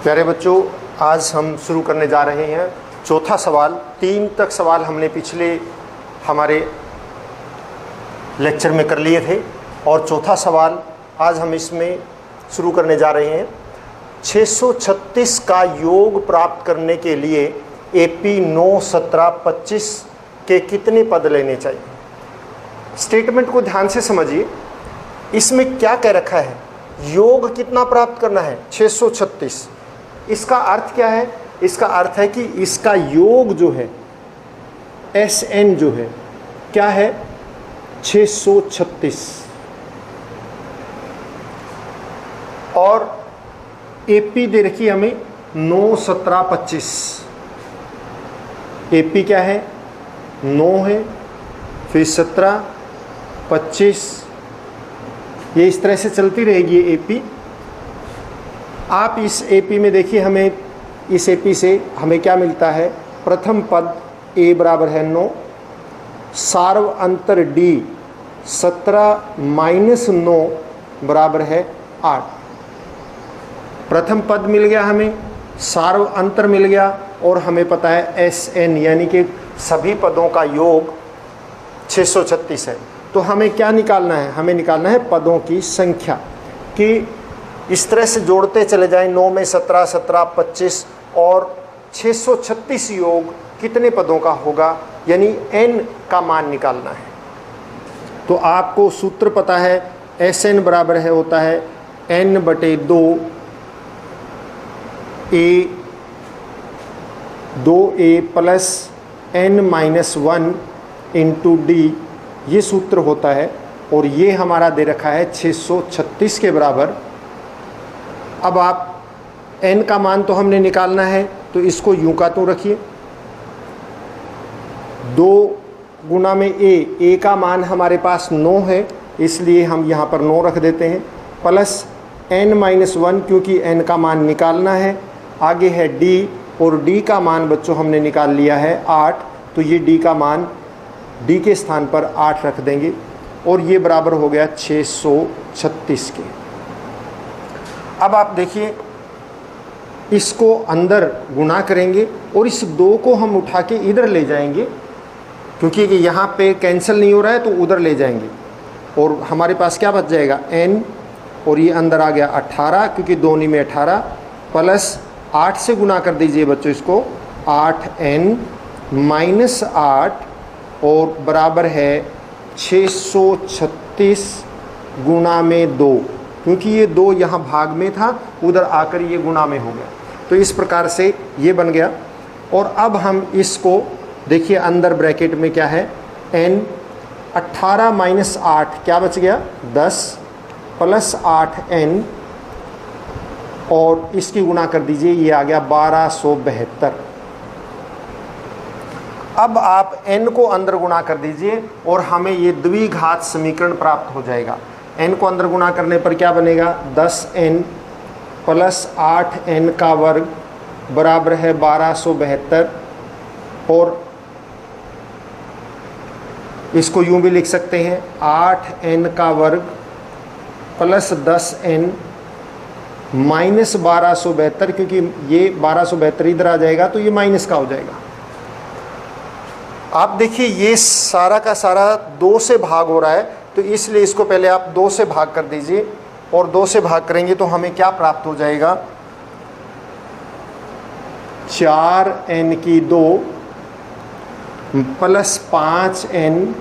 प्यारे बच्चों, आज हम शुरू करने जा रहे हैं चौथा सवाल। 3 तक सवाल हमने पिछले हमारे लेक्चर में कर लिए थे और चौथा सवाल आज हम इसमें शुरू करने जा रहे हैं। 636 का योग प्राप्त करने के लिए AP 9, 17, 25 के कितने पद लेने चाहिए? स्टेटमेंट को ध्यान से समझिए। इसमें क्या कह रखा है? योग कितना प्राप्त करना है? 636। इसका अर्थ क्या है? इसका अर्थ है कि इसका योग जो है SN जो है क्या है? 636। और AP दे रखी है हमें 9, 17, 25। AP क्या है? 9 है, फिर 17, 25। ये इस तरह से चलती रहेगी ये AP। आप इस AP में देखिए, हमें इस AP से हमें क्या मिलता है? प्रथम पद A बराबर है 9, सार्व अंतर D 17 माइनस 9 बराबर है 8। प्रथम पद मिल गया हमें, सार्व अंतर मिल गया और हमें पता है SN यानी कि सभी पदों का योग 636 है। तो हमें क्या निकालना है? हमें निकालना है पदों की संख्या। कि इस तरह से जोड़ते चले जाएं, 9 में 17, 17, 25 और 636 योग कितने पदों का होगा, यानी n का मान निकालना है। तो आपको सूत्र पता है, SN बराबर है होता है n/2 2a plus n-1 into d, ये सूत्र होता है। और ये हमारा दे रखा है 636 के बराबर। अब आप n का मान तो हमने निकालना है, तो इसको यूं का त्यों रखिए। 2 गुना में a का मान हमारे पास 9 है, इसलिए हम यहाँ पर 9 रख देते हैं, प्लस n-1 क्योंकि n का मान निकालना है। आगे है d और d का मान बच्चों हमने निकाल लिया है 8, तो ये d का मान d के स्थान पर 8 रख देंगे और ये बराबर हो गया 636 के। अब आप देखिए, इसको अंदर गुणा करेंगे और इस 2 को हम उठा के इधर ले जाएंगे, क्योंकि यहाँ पे कैंसिल नहीं हो रहा है तो उधर ले जाएंगे और हमारे पास क्या बच जाएगा? n, और ये अंदर आ गया 18 क्योंकि 2 में 18, प्लस 8 से गुणा कर दीजिए बच्चों इसको, 8n माइनस 8 और बराबर है 636 गुणा में 2, क्योंकि ये 2 यहाँ भाग में था, उधर आकर ये गुणा में हो गया। तो इस प्रकार से ये बन गया। और अब हम इसको देखिए, अंदर ब्रैकेट में क्या है? n 18 माइनस 8 क्या बच गया? 10 प्लस 8n और इसकी गुणा कर दीजिए, ये आ गया 1272। अब आप n को अंदर गुणा कर दीजिए और हमें ये द्विघात समीकरण प्राप्त हो जाएगा। n को अंदर गुणा करने पर क्या बनेगा? 10n प्लस 8n का वर्ग बराबर है 1272। और इसको यूं भी लिख सकते हैं, 8n का वर्ग प्लस 10n माइनस 1272, क्योंकि ये 1272 इधर आ जाएगा तो ये माइनस का हो जाएगा। आप देखिए, ये सारा का सारा 2 से भाग हो रहा है, तो इसलिए इसको पहले आप 2 से भाग कर दीजिए और 2 से भाग करेंगे तो हमें क्या प्राप्त हो जाएगा? 4n की 2 प्लस 5n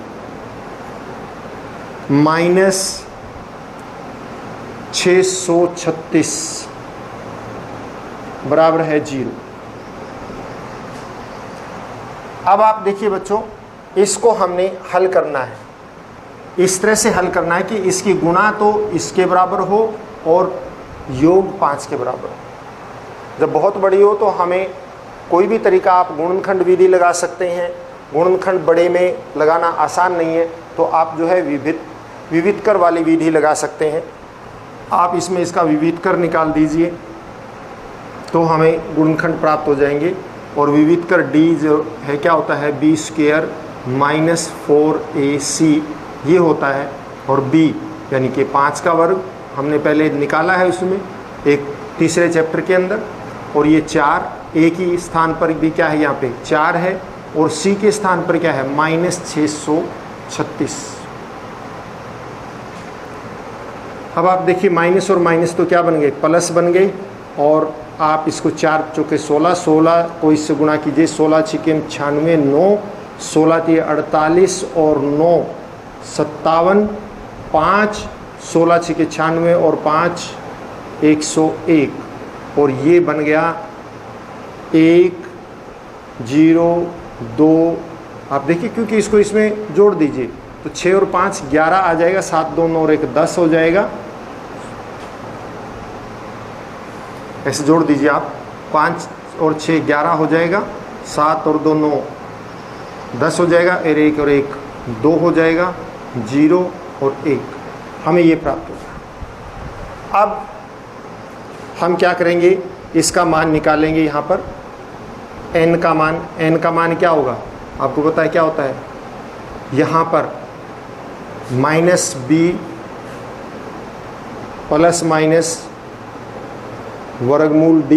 माइनस 636 बराबर है 0। अब आप देखिए बच्चों, इसको हमने हल करना है। इस तरह से हल करना है कि इसकी गुणा तो इसके बराबर हो और योग 5 के बराबर हो। जब बहुत बड़ी हो तो हमें कोई भी तरीका, आप गुणनखंड विधि लगा सकते हैं। गुणनखंड बड़े में लगाना आसान नहीं है, तो आप जो है विविधकर वाली विधि लगा सकते हैं। आप इसमें इसका विविधकर निकाल दीजिए तो हमें गुणनखंड प्राप्त हो जाएंगे। और विविधकर d जो है क्या होता है? b² माइनस 4ac ये होता है। और b यानी कि 5 का वर्ग हमने पहले निकाला है उसमें एक तीसरे चैप्टर के अंदर। और ये 4, ए की स्थान पर भी क्या है, यहाँ पे 4 है, और सी के स्थान पर क्या है, -636। अब आप देखिए माइनस और माइनस तो क्या बन गए, प्लस बन गए, और आप इसको 4 चौके 16, 16 को इससे गुणा कीजिए, 16 छिके 96, 9, 16 × 48 और 9 57, 5, 16 छिके 96 और 5 101, और ये बन गया 1 0 2। आप देखिए क्योंकि इसको इसमें जोड़ दीजिए तो 6 और 5 11 आ जाएगा, 7 2 9 और 1 10 हो जाएगा। ऐसे जोड़ दीजिए आप, 5 और 6 11 हो जाएगा, 7 और 2 9 10 हो जाएगा, और 1 और 1 2 हो जाएगा, 0 और 1, हमें ये प्राप्त होगा। अब हम क्या करेंगे, इसका मान निकालेंगे। यहाँ पर n का मान क्या होगा, आपको पता है क्या होता है, यहाँ पर -b प्लस माइनस वर्गमूल d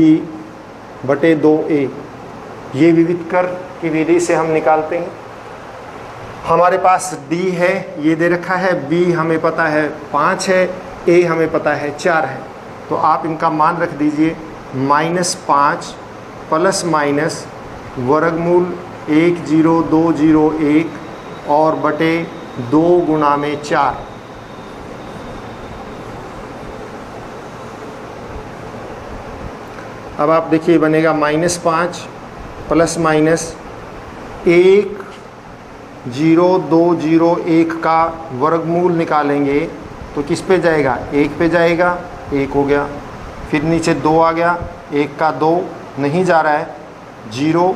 बटे 2a, ये विविध कर की विधि से हम निकालते हैं। हमारे पास d है, ये दे रखा है, b हमें पता है 5 है, a हमें पता है 4 है, तो आप इनका मान रख दीजिए -5 प्लस माइनस वर्गमूल 1 0 2 0 1 और बटे 2 गुणा में 4। अब आप देखिए बनेगा -5 प्लस माइनस 1 0 2 0 1 का वर्गमूल निकालेंगे तो किस पे जाएगा, 1 पे जाएगा, 1 हो गया, फिर नीचे 2 आ गया, 1 का 2 नहीं जा रहा है, 0,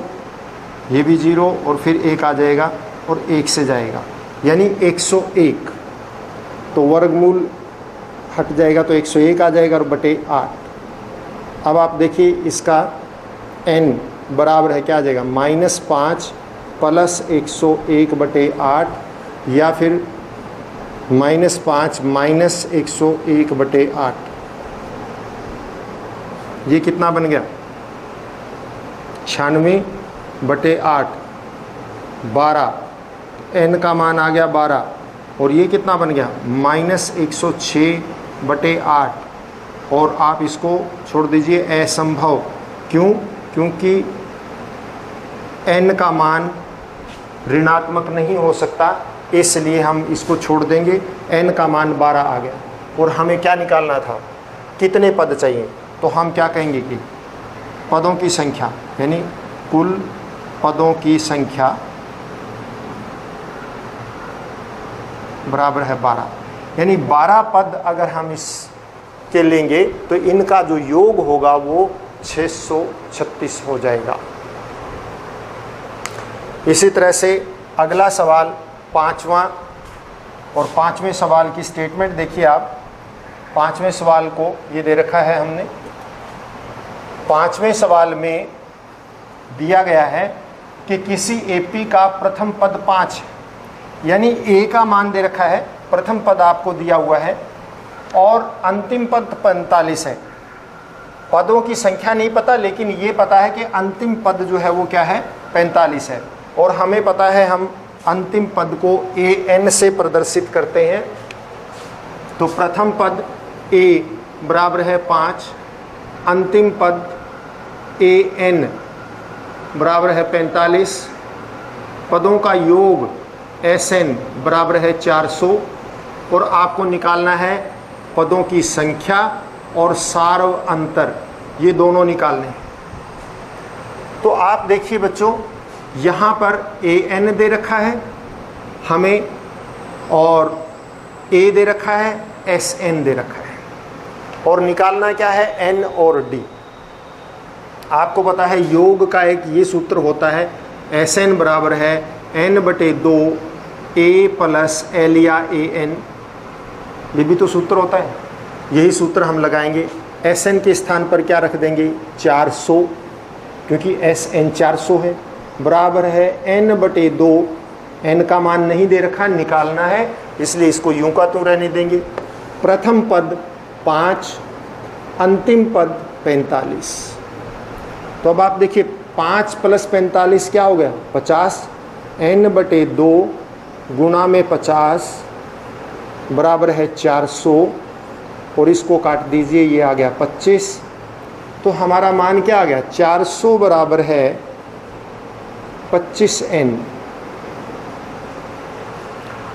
ये भी 0, और फिर 1 आ जाएगा और 1 से जाएगा, यानी 101। तो वर्गमूल हट जाएगा तो 101 आ जाएगा और बटे 8। अब आप देखिए इसका n बराबर है क्या आ जाएगा, -5 प्लस 101 बटे 8, या फिर -5 माइनस 101 बटे 8। ये कितना बन गया, 96 बटे 8, 12, n का मान आ गया 12, और ये कितना बन गया, -106 बटे 8, और आप इसको छोड़ दीजिए असंभव। क्यों, क्योंकि n का मान ऋणात्मक नहीं हो सकता, इसलिए हम इसको छोड़ देंगे। n का मान 12 आ गया, और हमें क्या निकालना था, कितने पद चाहिए, तो हम क्या कहेंगे कि पदों की संख्या, यानी कुल पदों की संख्या बराबर है 12, यानी 12 पद अगर हम इसके लेंगे तो इनका जो योग होगा वो 636 हो जाएगा। इसी तरह से अगला सवाल 5वां, और 5वें सवाल की स्टेटमेंट देखिए आप। 5वें सवाल को ये दे रखा है हमने, 5वें सवाल में दिया गया है कि किसी एपी का प्रथम पद 5 है, यानी ए का मान दे रखा है, प्रथम पद आपको दिया हुआ है, और अंतिम पद 45 है। पदों की संख्या नहीं पता, लेकिन ये पता है कि अंतिम पद जो है वो क्या है, 45 है, और हमें पता है हम अंतिम पद को an से प्रदर्शित करते हैं। तो प्रथम पद a बराबर है 5, अंतिम पद an बराबर है 45, पदों का योग sn बराबर है 400, और आपको निकालना है पदों की संख्या और सार्व अंतर, ये दोनों निकालने हैं। तो आप देखिए बच्चों, यहाँ पर an दे रखा है हमें, और a दे रखा है, sn दे रखा है, और निकालना क्या है, n और d। आपको पता है योग का एक ये सूत्र होता है, sn बराबर है n बटे 2 a प्लस l या an, ये भी तो सूत्र होता है। यही सूत्र हम लगाएंगे, sn के स्थान पर क्या रख देंगे, 400, क्योंकि sn 400 है, बराबर है n बटे 2, n का मान नहीं दे रखा, निकालना है, इसलिए इसको यूं का त्यों रहने देंगे। प्रथम पद 5, अंतिम पद 45, तो अब आप देखिए 5 + 45 क्या हो गया 50, n/2 गुणा में 50 बराबर है 400, और इसको काट दीजिए, ये आ गया 25। तो हमारा मान क्या आ गया 400 बराबर है 25n।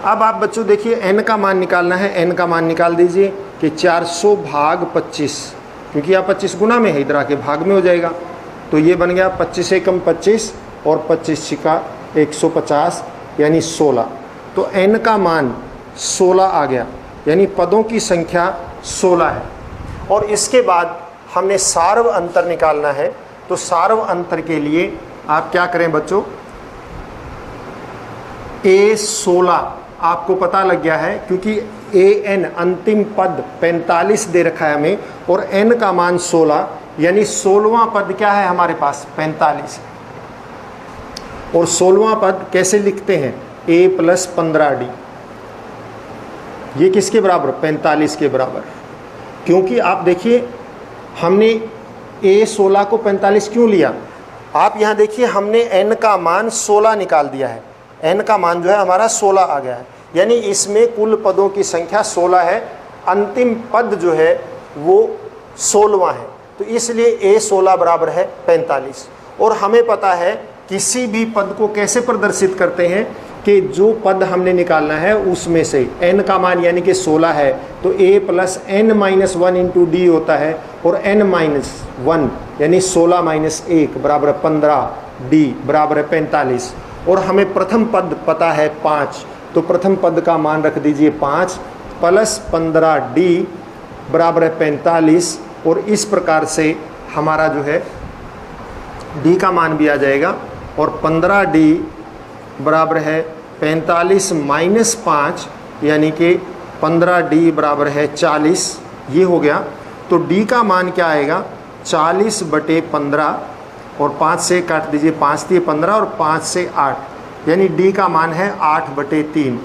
अब आप बच्चों देखिए n का मान निकालना है, n का मान निकाल दीजिए कि 400 भाग 25, क्योंकि यहाँ 25 गुना में है, इधर आके भाग में हो जाएगा। तो ये बन गया 25 एकम 25 और 25 छिका 150 यानी 16। तो n का मान 16 आ गया, यानी पदों की संख्या 16 है। और इसके बाद हमने सार्व अंतर निकालना है। तो सार्व अंतर के लिए आप क्या करें बच्चों, A16 आपको पता लग गया है, क्योंकि an अंतिम पद 45 दे रखा है हमें और n का मान 16, यानी 16वां पद क्या है हमारे पास 45। और 16वां पद कैसे लिखते हैं, a + 15d। ये किसके बराबर 45 के बराबर, क्योंकि आप देखिए हमने A16 को 45 क्यों लिया। आप यहाँ देखिए हमने n का मान 16 निकाल दिया है, n का मान जो है हमारा 16 आ गया है, यानी इसमें कुल पदों की संख्या 16 है, अंतिम पद जो है वो 16वां है। तो इसलिए A16 बराबर है 45। और हमें पता है किसी भी पद को कैसे प्रदर्शित करते हैं कि जो पद हमने निकालना है उसमें से n का मान यानी कि 16 है तो a + n-1 × d होता है, और n-1 यानी 16 - 1 बराबर 15, d बराबर है 45। और हमें प्रथम पद पता है 5, तो प्रथम पद का मान रख दीजिए 5 + 15d बराबर है 45। और इस प्रकार से हमारा जो है d का मान भी आ जाएगा, और 15d बराबर है 45 - 5 यानी कि 15d बराबर है 40, ये हो गया। तो d का मान क्या आएगा 40/15, और 5 से काट दीजिए, 5 × 15 और 5 से 8, यानी d का मान है 8/3।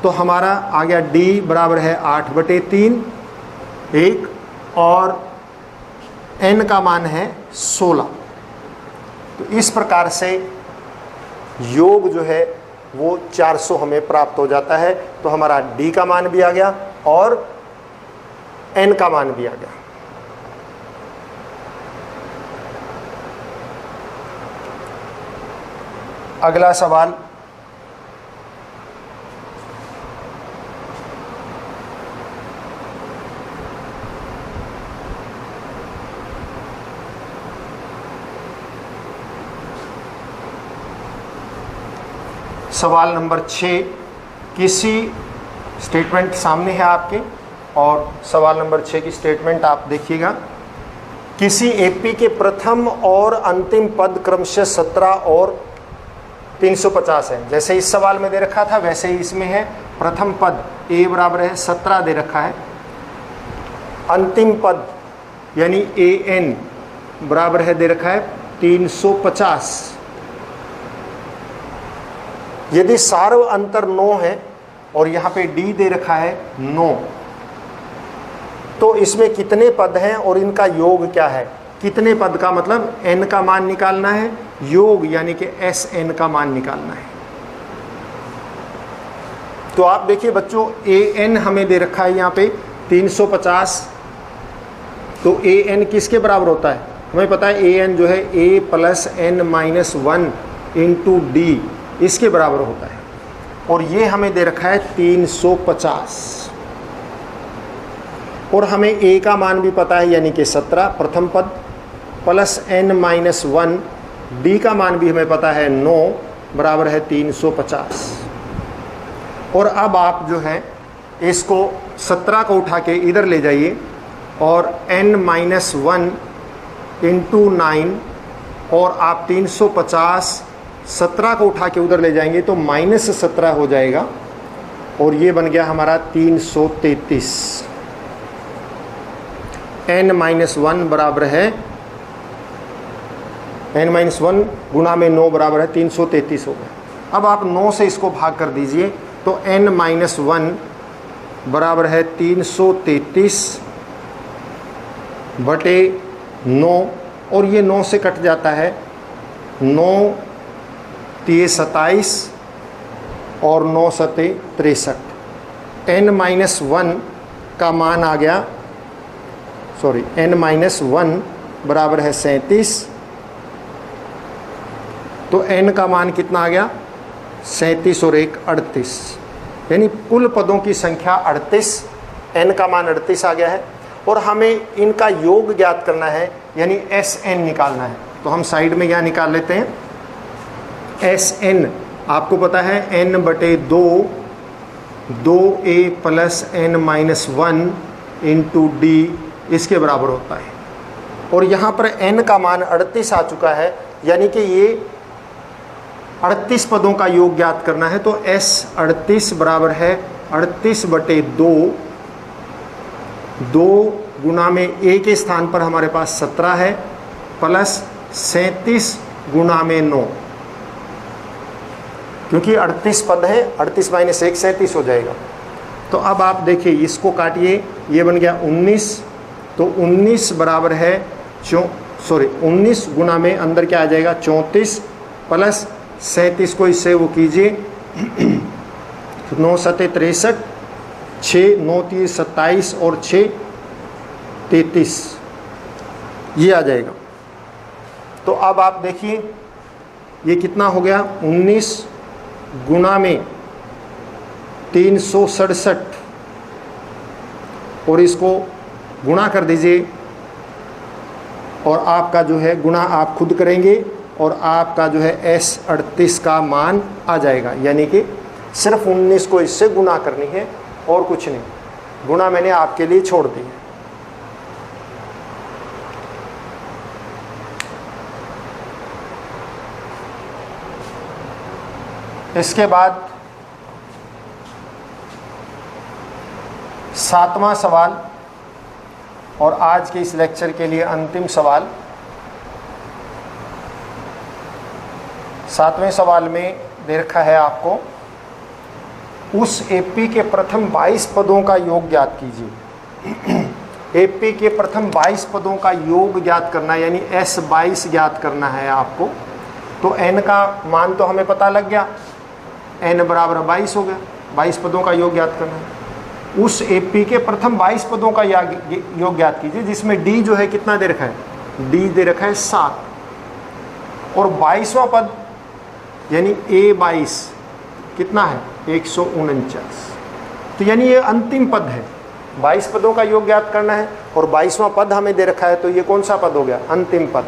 तो हमारा आ गया d बराबर है 8/3 एक, और n का मान है 16। तो इस प्रकार से योग जो है वो 400 हमें प्राप्त हो जाता है। तो हमारा d का मान भी आ गया और n का मान भी आ गया। अगला सवाल, सवाल नंबर 6, किसी स्टेटमेंट सामने है आपके, और सवाल नंबर 6 की स्टेटमेंट आप देखिएगा। किसी एपी के प्रथम और अंतिम पद क्रमशः 17 और 350 है। जैसे इस सवाल में दे रखा था वैसे ही इसमें है। प्रथम पद a बराबर है 17 दे रखा है, अंतिम पद यानी an बराबर है दे रखा है 350। यदि सार्व अंतर 9 है और यहाँ पे d दे रखा है 9, तो इसमें कितने पद हैं और इनका योग क्या है। कितने पद का मतलब n का मान निकालना है, योग यानी कि Sn का मान निकालना है। तो आप देखिए बच्चों an हमें दे रखा है यहाँ पे 350, तो an किसके बराबर होता है, हमें पता है an जो है a + n-1 × d इसके बराबर होता है, और ये हमें दे रखा है 350। और हमें a का मान भी पता है यानी कि 17 प्रथम पद + n-1, d का मान भी हमें पता है 9 बराबर है 350। और अब आप जो है इसको 17 को उठा के इधर ले जाइए और n-1 × 9, और आप 350 17 को उठा के उधर ले जाएंगे तो -17 हो जाएगा, और ये बन गया हमारा 333। n-1 बराबर है n-1 गुणा में 9 बराबर है 333 हो गया। अब आप 9 से इसको भाग कर दीजिए तो n-1 बराबर है 333/9, और ये 9 से कट जाता है, 9 तिये 27 और 9 सते 63। n-1 का मान आ गया, सॉरी n-1 बराबर है 37। तो n का मान कितना आ गया, 37 और 1 38, यानी कुल पदों की संख्या 38, n का मान 38 आ गया है। और हमें इनका योग ज्ञात करना है, यानी Sn निकालना है। तो हम साइड में क्या निकाल लेते हैं, Sn आपको पता है n/2 2a plus n-1 into D इसके बराबर होता है। और यहाँ पर n का मान 38 आ चुका है, यानी कि ये 38 पदों का योग ज्ञात करना है। तो S38 बराबर है 38/2, 2 गुना में a के स्थान पर हमारे पास 17 है, प्लस 37 गुना में 9, क्योंकि 38 पद है, 38 माइनस 1 37 हो जाएगा। तो अब आप देखिए, इसको काटिए, ये बन गया 19। तो 19 बराबर है 19 गुना में अंदर क्या आ जाएगा 34, प्लस 37 को इससे वो कीजिए 9 सते 63, 6 9 3 27 और 6 33, ये आ जाएगा। तो अब आप देखिए ये कितना हो गया, 19 गुना में 367 और इसको गुणा कर दीजिए, और आपका जो है गुणा आप खुद करेंगे और आपका जो है S38 का मान आ जाएगा। यानी कि सिर्फ 19 को इससे गुणा करनी है और कुछ नहीं, गुणा मैंने आपके लिए छोड़ दी है। इसके बाद 7वां सवाल और आज के इस लेक्चर के लिए अंतिम सवाल। 7वें सवाल में दे रखा है आपको, उस एपी के प्रथम 22 पदों का योग ज्ञात कीजिए। एपी के प्रथम 22 पदों का योग ज्ञात करना, यानी S22 ज्ञात करना है आपको। तो n का मान तो हमें पता लग गया, n बराबर 22 हो गया, 22 पदों का योग ज्ञात करना है। उस एपी के प्रथम 22 पदों का योग ज्ञात कीजिए, जिसमें d जो है कितना दे रखा है, d दे रखा है 7, और 22वां पद यानी A22 कितना है 149। तो यानी ये अंतिम पद है, 22 पदों का योग ज्ञात करना है और 22वां पद हमें दे रखा है। तो ये कौन सा पद हो गया, अंतिम पद।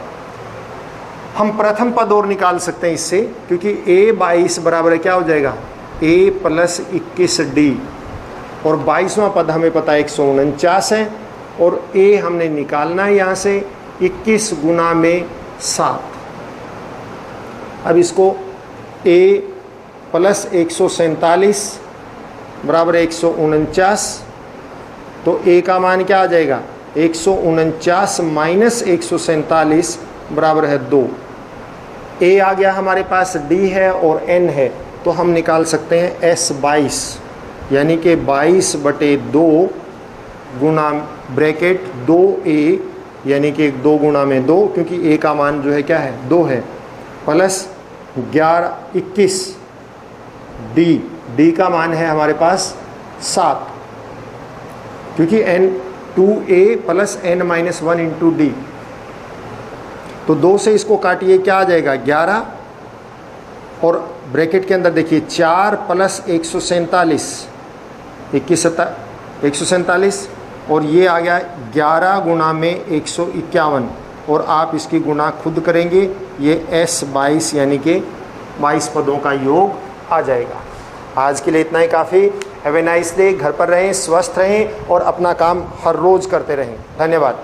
हम प्रथम पद और निकाल सकते हैं इससे, क्योंकि A22 बराबर है क्या हो जाएगा, A प्लस 21D, और 22वां पद हमें पता है 149 है, और A हमने निकालना है यहाँ से 21 गुना में 7। अब इसको A प्लस 147 बराबर 149, तो A का मान क्या आ जाएगा, 149 माइनस 147 बराबर है 2। A आ गया हमारे पास, D है और N है, तो हम निकाल सकते हैं S22, यानी कि 22/2 गुना ब्रैकेट 2A, यानी कि 2 गुना में 2, क्योंकि A का मान जो है क्या है 2 है, प्लस 21 D का मान है हमारे पास 7, क्योंकि N2A plus n-1 into D। तो 2 से इसको काटिए, क्या आ जाएगा 11, और ब्रैकेट के अंदर देखिए 4 प्लस 147 147, और ये आ गया 11 गुना में 151, और आप इसकी गुना खुद करेंगे, ये S22 यानी कि 22 पदों का योग आ जाएगा। आज के लिए इतना ही काफ़ी। Have a nice day. घर पर रहें, स्वस्थ रहें और अपना काम हर रोज़ करते रहें। धन्यवाद।